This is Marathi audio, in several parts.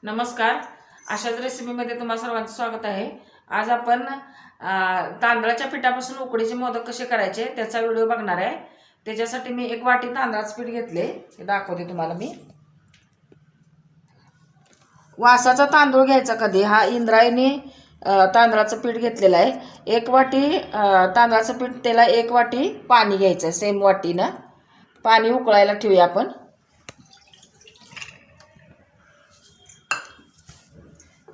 नमस्कार. अशाच रेसिपीमध्ये तुम्हा सर्वांचं स्वागत आहे. आज आपण तांदळाच्या पिठापासून उकडीचे मोदक कसे करायचे त्याचा व्हिडिओ बघणार आहे. त्याच्यासाठी मी 1 वाटी तांदळाचं पीठ घेतले, ते दाखवते तुम्हाला मी. वासाचा तांदूळ घ्यायचा कधी. हा इंद्रायणी तांदळाचं पीठ घेतलेलं आहे. 1 वाटी तांदळाचं पीठ, त्याला 1 वाटी पाणी घ्यायचं. सेम वाटीनं पाणी उकळायला ठेवूया आपण.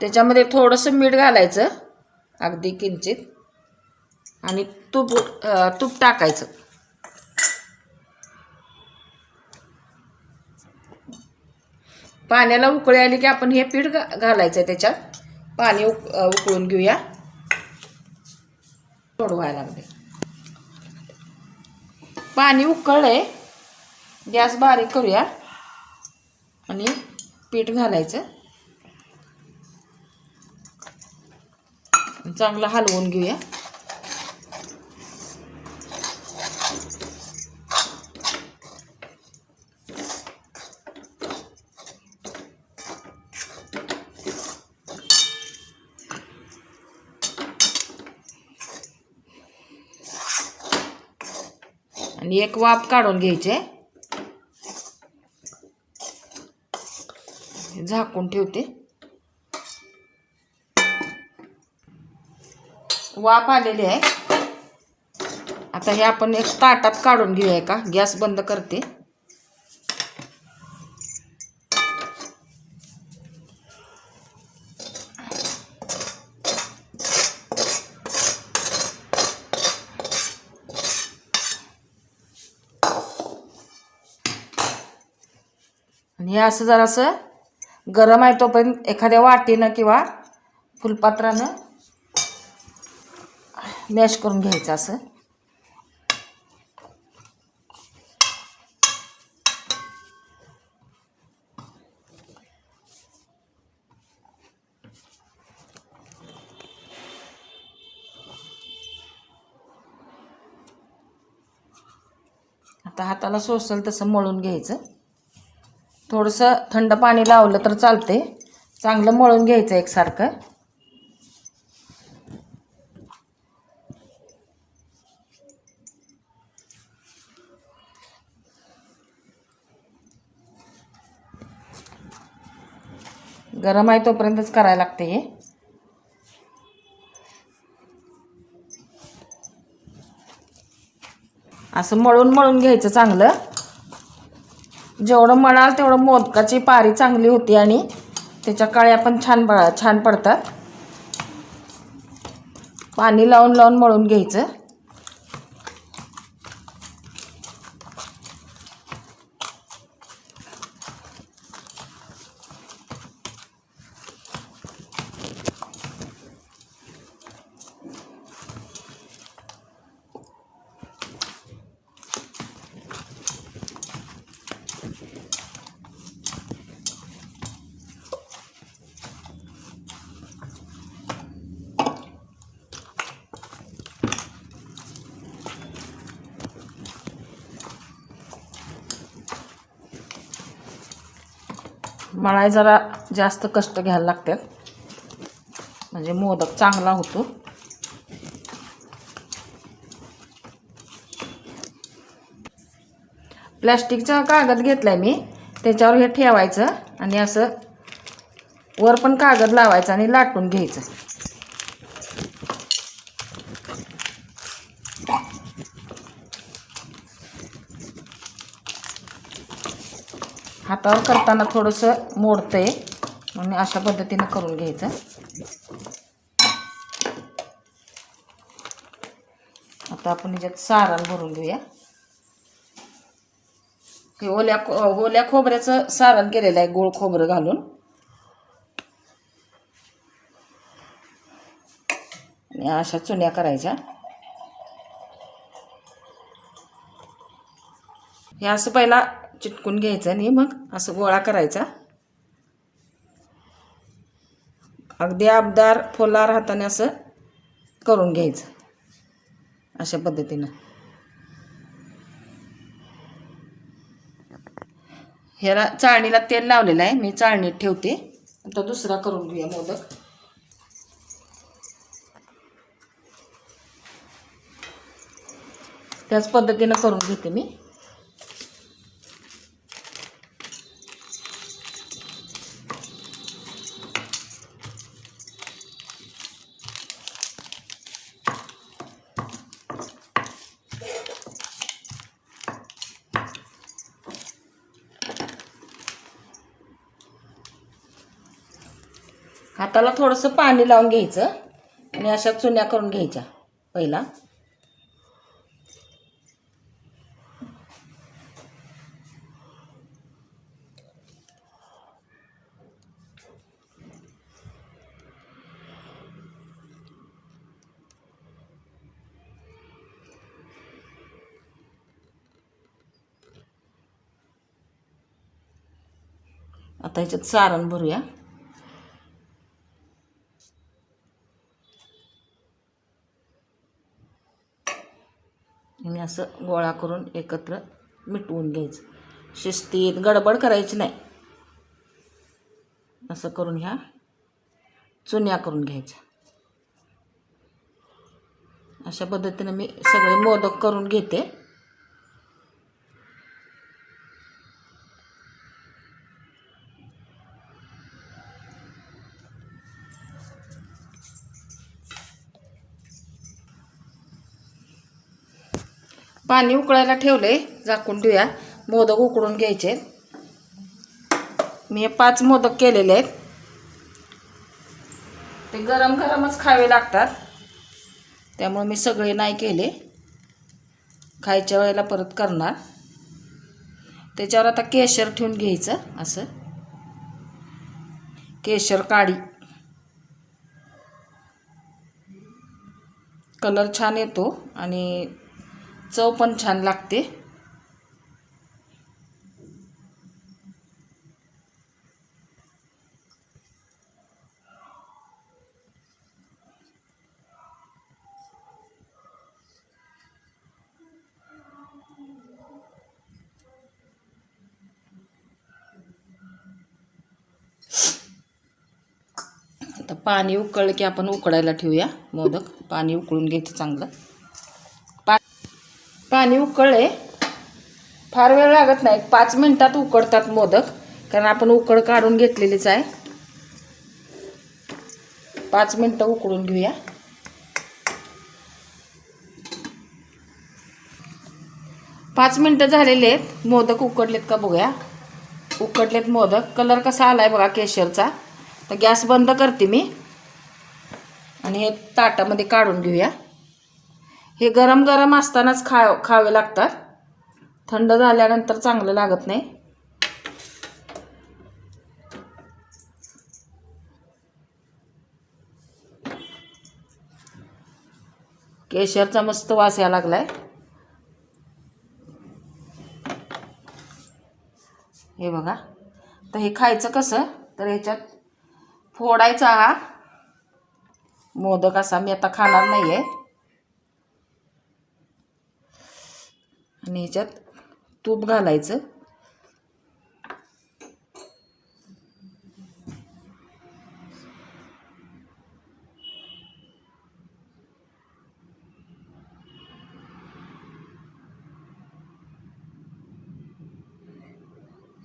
त्याच्यामध्ये थोडंसं मीठ घालायचं, अगदी किंचित, आणि तूप टाकायचं. पाण्याला उकळी आली की आपण हे पीठ घालायचं त्याच्यात. पाणी उकळून घेऊया. सोडवायला लागले. पाणी उकळलंय, गॅस बारीक करूया आणि पीठ घालायचं. चांगलं हलवून घेऊया. आणि एक वाफ काढून घ्यायचे. झाकून ठेवते. वाफ आलेली आहे. आता हे आपण एक ताटात काढून घेऊया का. गॅस बंद करते. आणि हे असं जरासं गरम आहे तोपर्यंत एखाद्या वाटीनं किंवा फुलपात्रानं मॅश करून घ्यायचं असं. आता हाताला सोसल तसं मळून घ्यायचं. थोडंसं थंड पाणी लावलं तर चालते. चांगलं मळून घ्यायचं एकसारखं. गरम आहे तोपर्यंतच करायला लागते हे. असं मळून घ्यायचं चांगलं. जेवढं मळाल तेवढं मोदकाची पारी चांगली होती आणि त्याच्या कळ्या पण छान पडतात. पाणी लावून मळून घ्यायचं. मळाय जरा जास्त कष्ट घ्यायला लागतात, म्हणजे मोदक चांगला होतो. प्लास्टिकचा कागद घेतलाय मी. त्याच्यावर हे ठेवायचं आणि असं वर पण कागद लावायचा आणि लाटून घ्यायचं. हातावर करताना थोडंसं मोडतंय आणि अशा पद्धतीनं करून घ्यायचं. आता आपण ह्याच्यात सारण भरून घेऊया. हे ओल्या खोबऱ्याचं सारण केलेलं आहे, गोळ खोबरं घालून. आणि अशा चुन्या करायच्या. हे असं पहिला चिटकून घ्यायचं आणि मग असं गोळा करायचा. अगदी आबदार फोलार हाताने असं करून घ्यायचं अशा पद्धतीनं. ह्याला चाळणीला तेल लावलेलं आहे, मी चाळणीत ठेवते. आता दुसरा करून घेऊया मोदक. त्याच पद्धतीनं करून घेते मी. हाताला थोडंसं पाणी लावून घ्यायचं आणि अशा चुन्या करून घ्यायच्या पहिला. आता ह्याच्यात सारण भरूया. आणि असं गोळा करून एकत्र मिटवून घ्यायचं. शिस्तीत गडबड करायची नाही. असं करून ह्या चुन्या करून घ्यायच्या. अशा पद्धतीने मी सगळे मोदक करून घेते. पाणी उकळायला ठेवले, झाकून ठेवूया. मोदक उकडून घ्यायचे. मी 5 मोदक केलेले आहेत. ते गरम गरमच खावे लागतात, त्यामुळे मी सगळे नाही केले. खायच्या वेळेला परत करणार. त्याच्यावर आता केशर ठेवून घ्यायचं. असं केशर काढी, कलर छान येतो आणि चव पण छान लागते. आता पाणी उकळलं की आपण उकडायला ठेवूया मोदक. पाणी उकळून घ्यायचं चांगलं. पाणी उकळले, फार वेळ लागत नाही, 5 मिनिटात उकडतात मोदक, कारण आपण उकड काढून घेतलेलीच आहे. 5 मिनिटं उकडून घेऊया. पाच मिनिटं झालेले आहेत. मोदक उकडलेत का बघूया. उकडलेत मोदक. कलर कसा आलाय बघा केशरचा. तर गॅस बंद करते मी आणि हे ताटामध्ये काढून घेऊया. हे गरम गरम असतानाच खावे लागतात. थंड झाल्यानंतर चांगलं लागत नाही. केशरचा मस्त वास यायला लागलाय. हे बघा. तर हे खायचं कसं, तर ह्याच्यात फोडायचा हा मोदक असा. मी आता खाणार नाही आहे. आणि ह्याच्यात तूप घालायचं.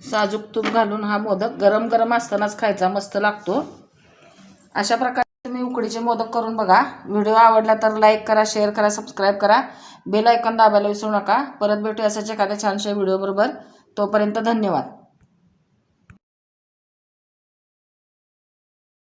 साजूक तूप घालून हा मोदक गरम गरम असतानाच खायचा, मस्त लागतो. अशा प्रकारे तुम्ही उकडीचे मोदक करून बघा. व्हिडिओ आवडला तर लाईक करा, शेअर करा, सबस्क्राईब करा. बेल आयकॉन दाबायला विसरू नका. परत भेटू असाच एखाद्या छानशा व्हिडिओ बरोबर. तोपर्यंत धन्यवाद.